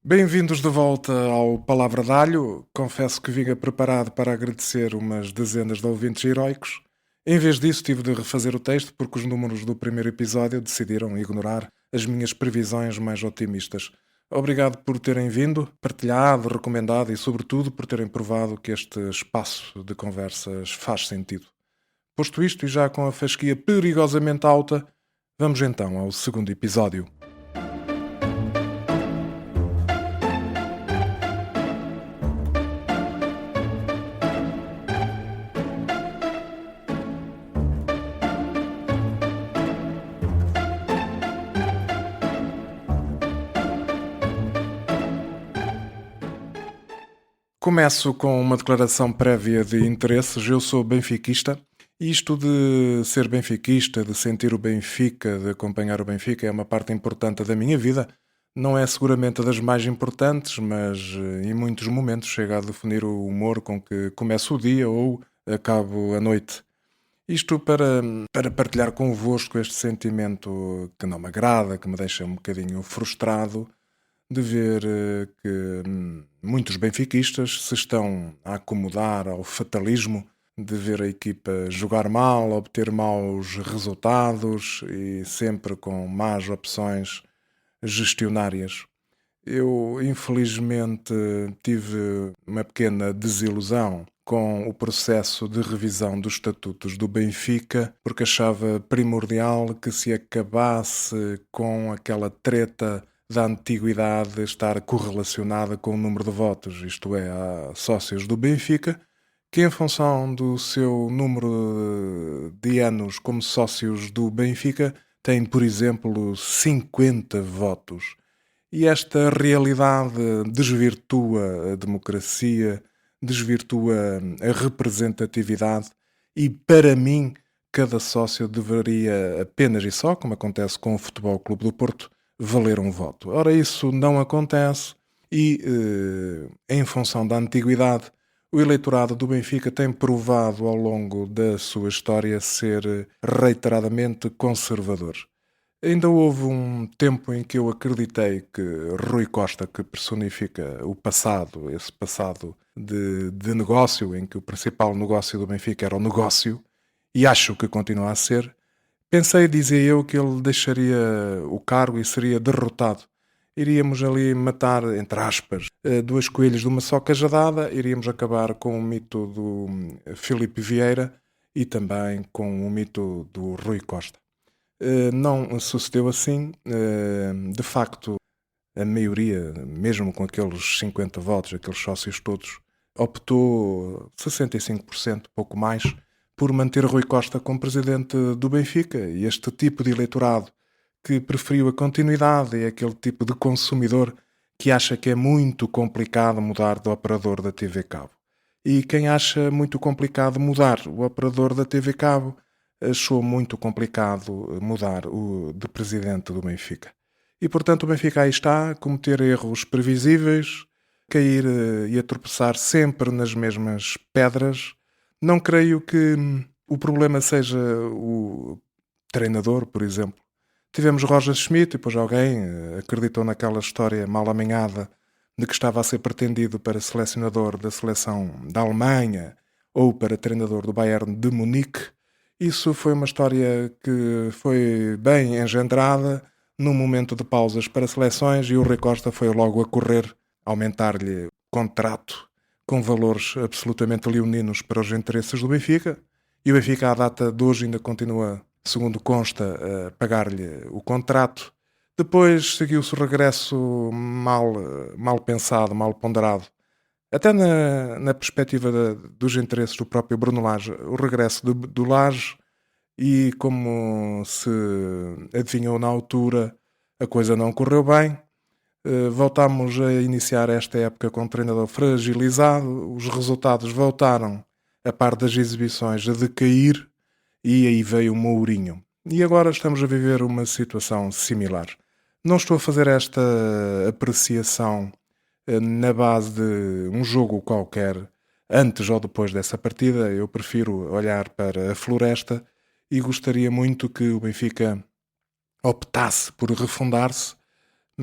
Bem-vindos de volta ao Palavra de Alho. Confesso que vinha preparado para agradecer umas dezenas de ouvintes heroicos. Em vez disso, tive de refazer o texto porque os números do primeiro episódio decidiram ignorar as minhas previsões mais otimistas. Obrigado por terem vindo, partilhado, recomendado e, sobretudo, por terem provado que este espaço de conversas faz sentido. Posto isto e já com a fasquia perigosamente alta, vamos então ao segundo episódio. Começo com uma declaração prévia de interesses. Eu sou benfiquista e isto de ser benfiquista, de sentir o Benfica, de acompanhar o Benfica é uma parte importante da minha vida. Não é seguramente das mais importantes, mas em muitos momentos chega a definir o humor com que começo o dia ou acabo a noite. Isto para partilhar convosco este sentimento que não me agrada, que me deixa um bocadinho frustrado de ver que muitos benfiquistas se estão a acomodar ao fatalismo de ver a equipa jogar mal, obter maus resultados e sempre com más opções gestionárias. Eu, infelizmente, tive uma pequena desilusão com o processo de revisão dos estatutos do Benfica, porque achava primordial que se acabasse com aquela treta da antiguidade estar correlacionada com o número de votos, isto é, há sócios do Benfica que, em função do seu número de anos como sócios do Benfica, têm, por exemplo, 50 votos. E esta realidade desvirtua a democracia, desvirtua a representatividade e, para mim, cada sócio deveria apenas e só, como acontece com o Futebol Clube do Porto, valer um voto. Ora, isso não acontece e, em função da antiguidade, o eleitorado do Benfica tem provado ao longo da sua história ser reiteradamente conservador. Ainda houve um tempo em que eu acreditei que Rui Costa, que personifica o passado, esse passado de negócio, em que o principal negócio do Benfica era o negócio, e acho que continua a ser, pensei, dizia eu, que ele deixaria o cargo e seria derrotado. Iríamos ali matar, entre aspas, dois coelhos de uma só cajadada, iríamos acabar com o mito do Filipe Vieira e também com o mito do Rui Costa. Não sucedeu assim. De facto, a maioria, mesmo com aqueles 50 votos, aqueles sócios todos, optou 65%, pouco mais, por manter Rui Costa como presidente do Benfica. E este tipo de eleitorado que preferiu a continuidade é aquele tipo de consumidor que acha que é muito complicado mudar de operador da TV Cabo. E quem acha muito complicado mudar o operador da TV Cabo achou muito complicado mudar o de presidente do Benfica. E, portanto, o Benfica aí está a cometer erros previsíveis, cair e a tropeçar sempre nas mesmas pedras. Não creio que o problema seja o treinador, por exemplo. Tivemos Roger Schmidt e depois alguém acreditou naquela história mal amanhada de que estava a ser pretendido para selecionador da seleção da Alemanha ou para treinador do Bayern de Munique. Isso foi uma história que foi bem engendrada num momento de pausas para seleções e o Rui Costa foi logo a correr aumentar-lhe contrato com valores absolutamente leoninos para os interesses do Benfica e o Benfica à data de hoje ainda continua, segundo consta, a pagar-lhe o contrato. Depois seguiu-se o regresso mal pensado, mal ponderado, até na perspectiva dos interesses do próprio Bruno Lage, o regresso do Lage e, como se adivinhou na altura, a coisa não correu bem. Voltámos a iniciar esta época com um treinador fragilizado, os resultados voltaram, a par das exibições, a decair e aí veio o Mourinho. E agora estamos a viver uma situação similar. Não estou a fazer esta apreciação na base de um jogo qualquer, antes ou depois dessa partida. Eu prefiro olhar para a floresta e gostaria muito que o Benfica optasse por refundar-se,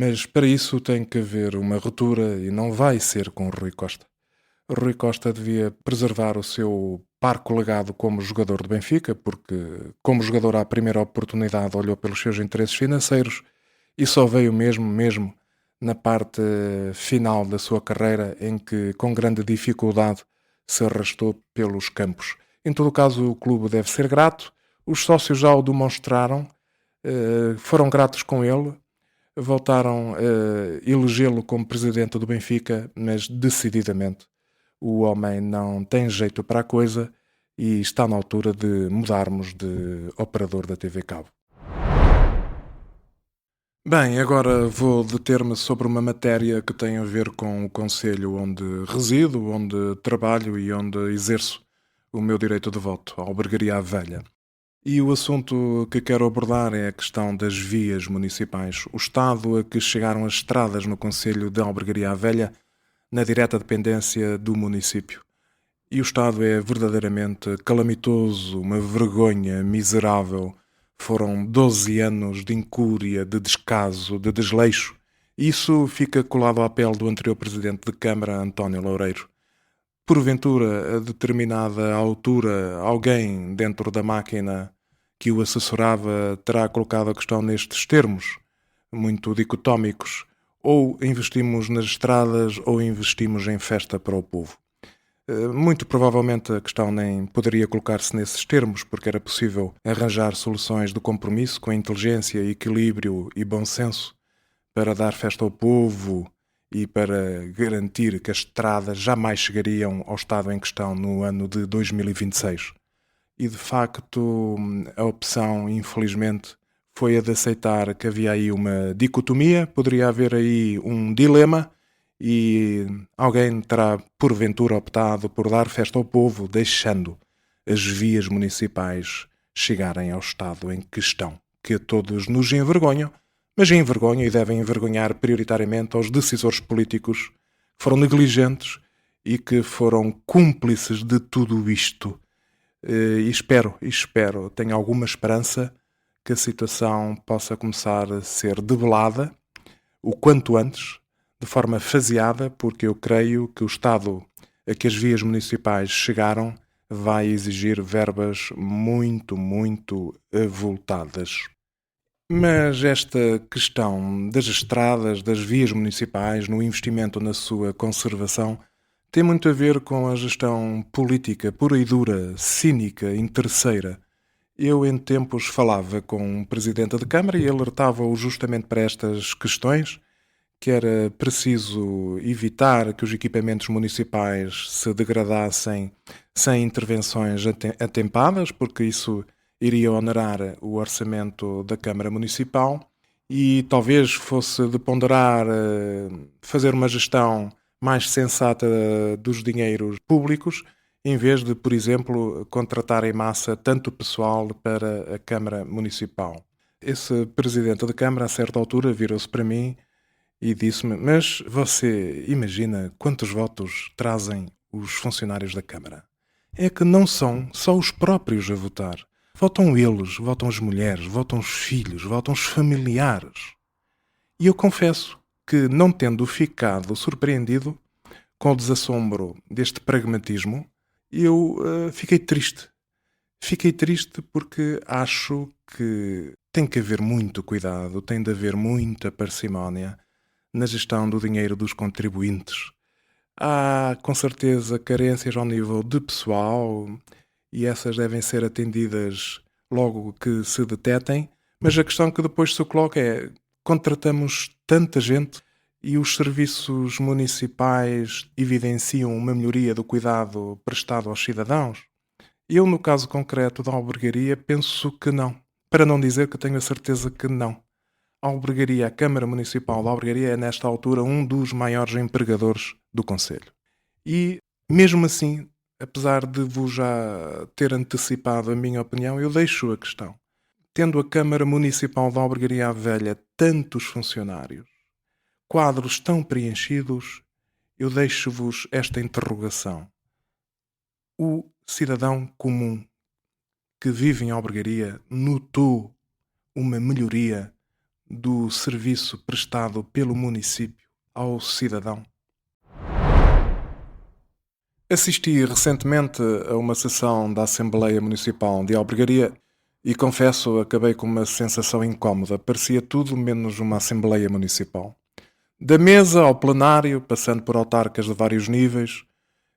Mas para isso tem que haver uma ruptura e não vai ser com o Rui Costa. O Rui Costa devia preservar o seu parco legado como jogador do Benfica, porque como jogador à primeira oportunidade olhou pelos seus interesses financeiros e só veio mesmo na parte final da sua carreira em que com grande dificuldade se arrastou pelos campos. Em todo caso o clube deve ser grato, os sócios já o demonstraram, foram gratos com ele, voltaram a elegê-lo como presidente do Benfica, mas decididamente o homem não tem jeito para a coisa e está na altura de mudarmos de operador da TV Cabo. Bem, agora vou deter-me sobre uma matéria que tem a ver com o concelho onde resido, onde trabalho e onde exerço o meu direito de voto, a Albergaria Velha. E o assunto que quero abordar é a questão das vias municipais. O estado a que chegaram as estradas no concelho de Albergaria Velha, na direta dependência do município. E o estado é verdadeiramente calamitoso, uma vergonha miserável. Foram 12 anos de incúria, de descaso, de desleixo. Isso fica colado à pele do anterior presidente de Câmara, António Loureiro. Porventura, a determinada altura, alguém dentro da máquina que o assessorava terá colocado a questão nestes termos, muito dicotómicos: ou investimos nas estradas ou investimos em festa para o povo. Muito provavelmente a questão nem poderia colocar-se nesses termos, porque era possível arranjar soluções de compromisso com inteligência, equilíbrio e bom senso para dar festa ao povo e para garantir que as estradas jamais chegariam ao estado em questão no ano de 2026. E de facto, a opção, infelizmente, foi a de aceitar que havia aí uma dicotomia, poderia haver aí um dilema e alguém terá porventura optado por dar festa ao povo, deixando as vias municipais chegarem ao estado em que estão, que a todos nos envergonham, mas envergonham e devem envergonhar prioritariamente aos decisores políticos que foram negligentes e que foram cúmplices de tudo isto. E espero, tenho alguma esperança que a situação possa começar a ser debelada o quanto antes, de forma faseada, porque eu creio que o estado a que as vias municipais chegaram vai exigir verbas muito avultadas. Mas esta questão das estradas, das vias municipais, no investimento na sua conservação, tem muito a ver com a gestão política pura e dura, cínica, interesseira. Eu, em tempos, falava com um presidente de Câmara e alertava-o justamente para estas questões, que era preciso evitar que os equipamentos municipais se degradassem sem intervenções atempadas, porque isso iria onerar o orçamento da Câmara Municipal e talvez fosse de ponderar fazer uma gestão mais sensata dos dinheiros públicos, em vez de, por exemplo, contratar em massa tanto pessoal para a Câmara Municipal. Esse presidente da Câmara, a certa altura, virou-se para mim e disse-me: Mas você imagina quantos votos trazem os funcionários da Câmara? É que não são só os próprios a votar. Votam eles, votam as mulheres, votam os filhos, votam os familiares. E eu confesso que, não tendo ficado surpreendido com o desassombro deste pragmatismo, eu fiquei triste. Fiquei triste porque acho que tem que haver muito cuidado, tem de haver muita parcimónia na gestão do dinheiro dos contribuintes. Há, com certeza, carências ao nível de pessoal e essas devem ser atendidas logo que se detetem, mas a questão que depois se coloca é: contratamos tanta gente e os serviços municipais evidenciam uma melhoria do cuidado prestado aos cidadãos? Eu, no caso concreto da albergaria, penso que não. Para não dizer que tenho a certeza que não. A Câmara Municipal da Albergaria é, nesta altura, um dos maiores empregadores do concelho. E, mesmo assim, apesar de vos já ter antecipado a minha opinião, eu deixo a questão. Tendo a Câmara Municipal da Albergaria Velha tantos funcionários, quadros tão preenchidos, eu deixo-vos esta interrogação. O cidadão comum que vive em Albergaria notou uma melhoria do serviço prestado pelo município ao cidadão? Assisti recentemente a uma sessão da Assembleia Municipal de Albergaria e confesso, acabei com uma sensação incómoda. Parecia tudo menos uma Assembleia Municipal. Da mesa ao plenário, passando por autarcas de vários níveis,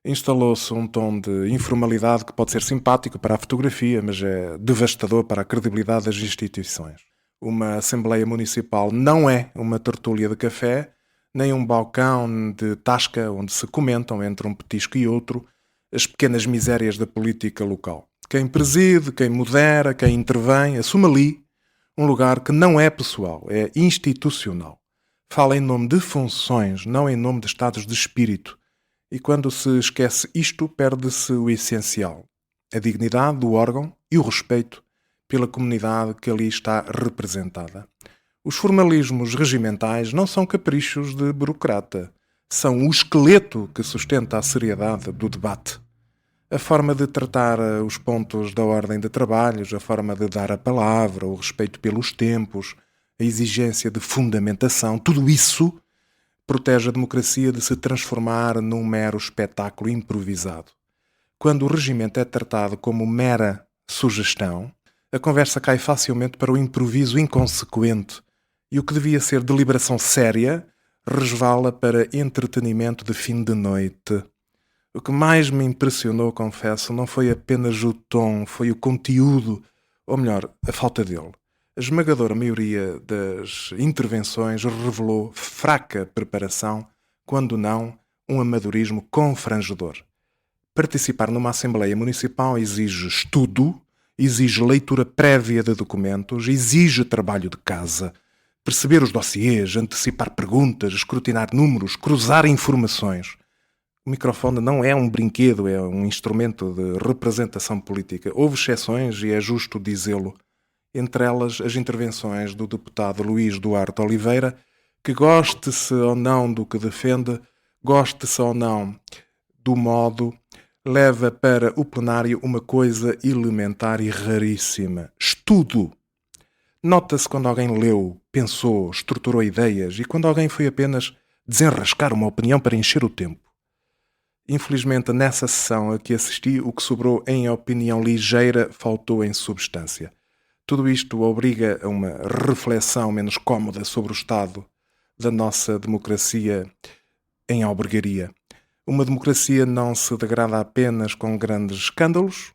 instalou-se um tom de informalidade que pode ser simpático para a fotografia, mas é devastador para a credibilidade das instituições. Uma Assembleia Municipal não é uma tertúlia de café, nem um balcão de tasca onde se comentam entre um petisco e outro as pequenas misérias da política local. Quem preside, quem modera, quem intervém, assume ali um lugar que não é pessoal, é institucional. Fala em nome de funções, não em nome de estados de espírito. E quando se esquece isto, perde-se o essencial: a dignidade do órgão e o respeito pela comunidade que ali está representada. Os formalismos regimentais não são caprichos de burocrata. São o esqueleto que sustenta a seriedade do debate. A forma de tratar os pontos da ordem de trabalhos, a forma de dar a palavra, o respeito pelos tempos, a exigência de fundamentação, tudo isso protege a democracia de se transformar num mero espetáculo improvisado. Quando o regimento é tratado como mera sugestão, a conversa cai facilmente para o improviso inconsequente e o que devia ser deliberação séria resvala para entretenimento de fim de noite. O que mais me impressionou, confesso, não foi apenas o tom, foi o conteúdo, ou melhor, a falta dele. A esmagadora maioria das intervenções revelou fraca preparação, quando não um amadorismo confrangedor. Participar numa Assembleia Municipal exige estudo, exige leitura prévia de documentos, exige trabalho de casa, perceber os dossiês, antecipar perguntas, escrutinar números, cruzar informações. O microfone não é um brinquedo, é um instrumento de representação política. Houve exceções e é justo dizê-lo. Entre elas, as intervenções do deputado Luís Duarte Oliveira, que goste-se ou não do que defende, goste-se ou não do modo, leva para o plenário uma coisa elementar e raríssima: estudo. Nota-se quando alguém leu, pensou, estruturou ideias e quando alguém foi apenas desenrascar uma opinião para encher o tempo. Infelizmente, nessa sessão a que assisti, o que sobrou em opinião ligeira faltou em substância. Tudo isto obriga a uma reflexão menos cómoda sobre o estado da nossa democracia em albergaria. Uma democracia não se degrada apenas com grandes escândalos,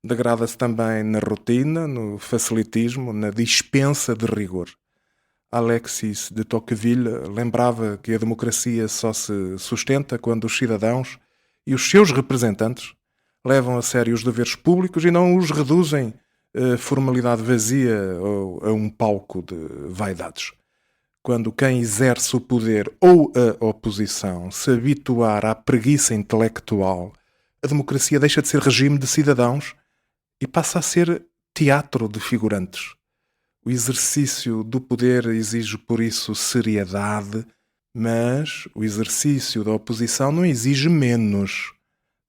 degrada-se também na rotina, no facilitismo, na dispensa de rigor. Alexis de Tocqueville lembrava que a democracia só se sustenta quando os cidadãos e os seus representantes levam a sério os deveres públicos e não os reduzem a formalidade vazia ou a um palco de vaidades. Quando quem exerce o poder ou a oposição se habituar à preguiça intelectual, a democracia deixa de ser regime de cidadãos e passa a ser teatro de figurantes. O exercício do poder exige, por isso, seriedade, mas o exercício da oposição não exige menos.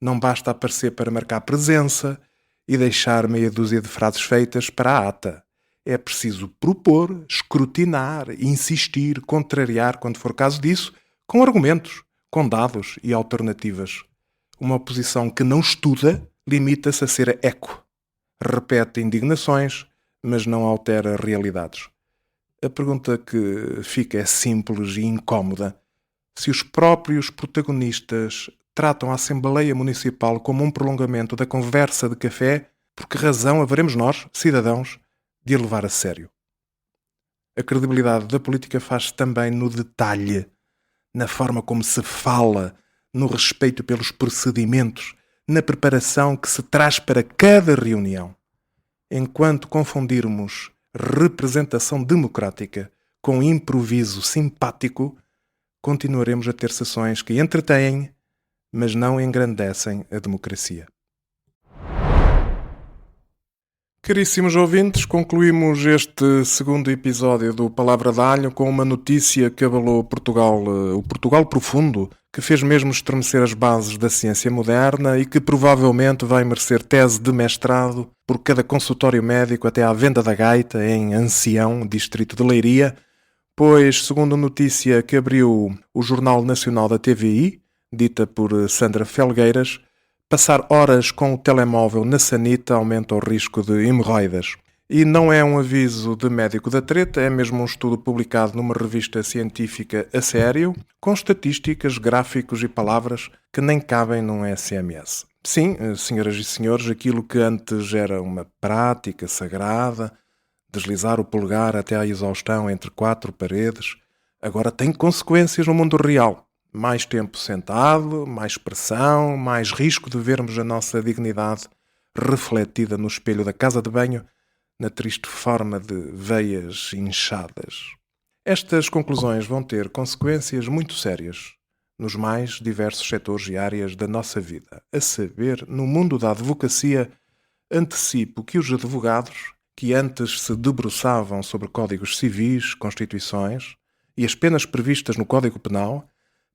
Não basta aparecer para marcar presença e deixar meia dúzia de frases feitas para a ata. É preciso propor, escrutinar, insistir, contrariar, quando for caso disso, com argumentos, com dados e alternativas. Uma oposição que não estuda limita-se a ser eco. Repete indignações, mas não altera realidades. A pergunta que fica é simples e incómoda. Se os próprios protagonistas tratam a Assembleia Municipal como um prolongamento da conversa de café, por que razão haveremos nós, cidadãos, de a levar a sério? A credibilidade da política faz-se também no detalhe, na forma como se fala, no respeito pelos procedimentos, na preparação que se traz para cada reunião. Enquanto confundirmos representação democrática com improviso simpático, continuaremos a ter sessões que entretêm, mas não engrandecem a democracia. Caríssimos ouvintes, concluímos este segundo episódio do Palavra de Alho com uma notícia que abalou Portugal, o Portugal profundo, que fez mesmo estremecer as bases da ciência moderna e que provavelmente vai merecer tese de mestrado por cada consultório médico até à venda da gaita em Ancião, distrito de Leiria, pois, segundo notícia que abriu o Jornal Nacional da TVI, dita por Sandra Felgueiras, passar horas com o telemóvel na sanita aumenta o risco de hemorroidas. E não é um aviso de médico da treta, é mesmo um estudo publicado numa revista científica a sério, com estatísticas, gráficos e palavras que nem cabem num SMS. Sim, senhoras e senhores, aquilo que antes era uma prática sagrada, deslizar o polegar até à exaustão entre quatro paredes, agora tem consequências no mundo real. Mais tempo sentado, mais pressão, mais risco de vermos a nossa dignidade refletida no espelho da casa de banho, na triste forma de veias inchadas. Estas conclusões vão ter consequências muito sérias nos mais diversos setores e áreas da nossa vida. A saber, no mundo da advocacia, antecipo que os advogados, que antes se debruçavam sobre códigos civis, constituições e as penas previstas no Código Penal,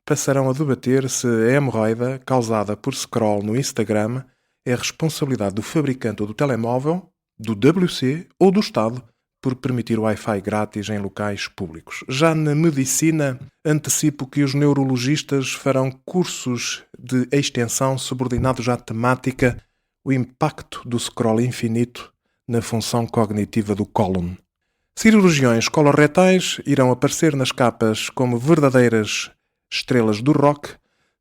passarão a debater se a hemorroida causada por scroll no Instagram é responsabilidade do fabricante ou do telemóvel, do WC ou do Estado por permitir Wi-Fi grátis em locais públicos. Já na medicina, antecipo que os neurologistas farão cursos de extensão subordinados à temática o impacto do scroll infinito na função cognitiva do cólon. Cirurgiões coloretais irão aparecer nas capas como verdadeiras estrelas do rock,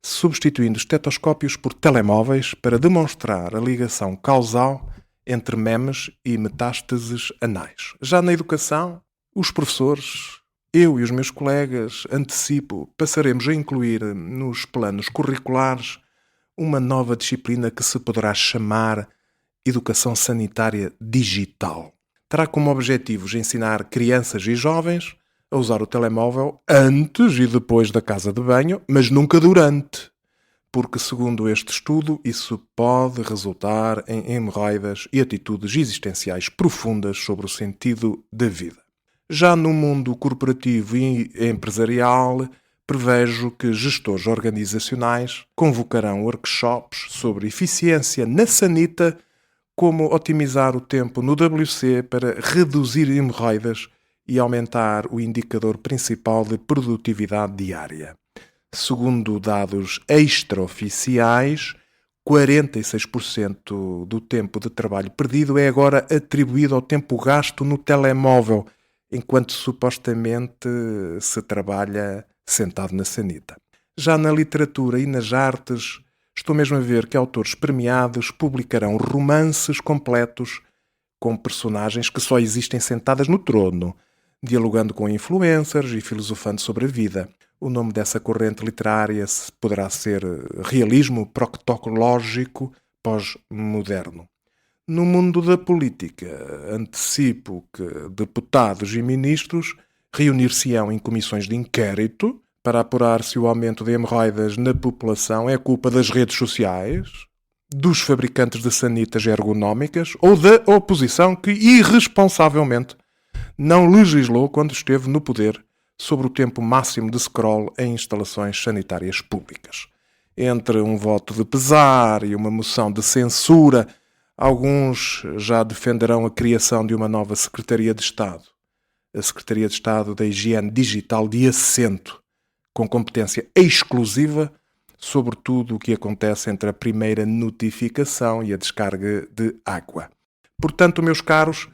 substituindo estetoscópios por telemóveis para demonstrar a ligação causal entre memes e metástases anais. Já na educação, os professores, eu e os meus colegas, antecipo, passaremos a incluir nos planos curriculares uma nova disciplina que se poderá chamar Educação Sanitária Digital. Terá como objetivos ensinar crianças e jovens a usar o telemóvel antes e depois da casa de banho, mas nunca durante, porque, segundo este estudo, isso pode resultar em hemorroidas e atitudes existenciais profundas sobre o sentido da vida. Já no mundo corporativo e empresarial, prevejo que gestores organizacionais convocarão workshops sobre eficiência na sanita, como otimizar o tempo no WC para reduzir hemorroidas e aumentar o indicador principal de produtividade diária. Segundo dados extraoficiais, 46% do tempo de trabalho perdido é agora atribuído ao tempo gasto no telemóvel, enquanto supostamente se trabalha sentado na sanita. Já na literatura e nas artes, estou mesmo a ver que autores premiados publicarão romances completos com personagens que só existem sentadas no trono, dialogando com influencers e filosofando sobre a vida. O nome dessa corrente literária poderá ser realismo proctológico pós-moderno. No mundo da política, antecipo que deputados e ministros reunir-se-ão em comissões de inquérito para apurar se o aumento de hemorroidas na população é culpa das redes sociais, dos fabricantes de sanitas ergonómicas ou da oposição que irresponsavelmente não legislou quando esteve no poder sobre o tempo máximo de scroll em instalações sanitárias públicas. Entre um voto de pesar e uma moção de censura, alguns já defenderão a criação de uma nova Secretaria de Estado, a Secretaria de Estado da Higiene Digital de assento, com competência exclusiva sobre tudo o que acontece entre a primeira notificação e a descarga de água. Portanto, meus caros,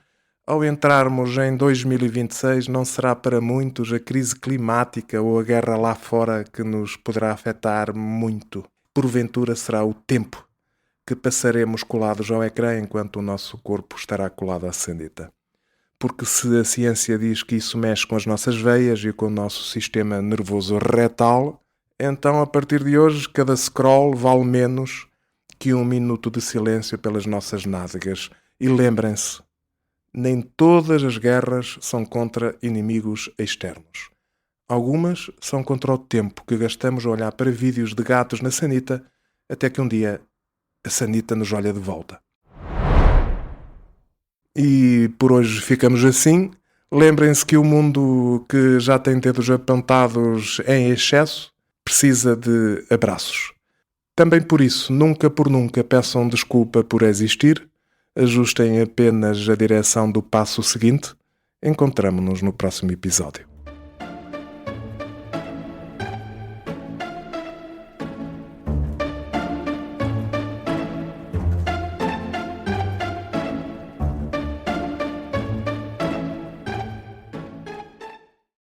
ao entrarmos em 2026, não será para muitos a crise climática ou a guerra lá fora que nos poderá afetar muito. Porventura será o tempo que passaremos colados ao ecrã enquanto o nosso corpo estará colado à sanita. Porque se a ciência diz que isso mexe com as nossas veias e com o nosso sistema nervoso retal, então a partir de hoje cada scroll vale menos que 1 minuto de silêncio pelas nossas nádegas. E lembrem-se, nem todas as guerras são contra inimigos externos. Algumas são contra o tempo que gastamos a olhar para vídeos de gatos na sanita, até que um dia a sanita nos olha de volta. E por hoje ficamos assim. Lembrem-se que o mundo que já tem dedos apontados em excesso precisa de abraços. Também por isso, nunca por nunca peçam desculpa por existir. Ajustem apenas a direção do passo seguinte. Encontramo-nos no próximo episódio.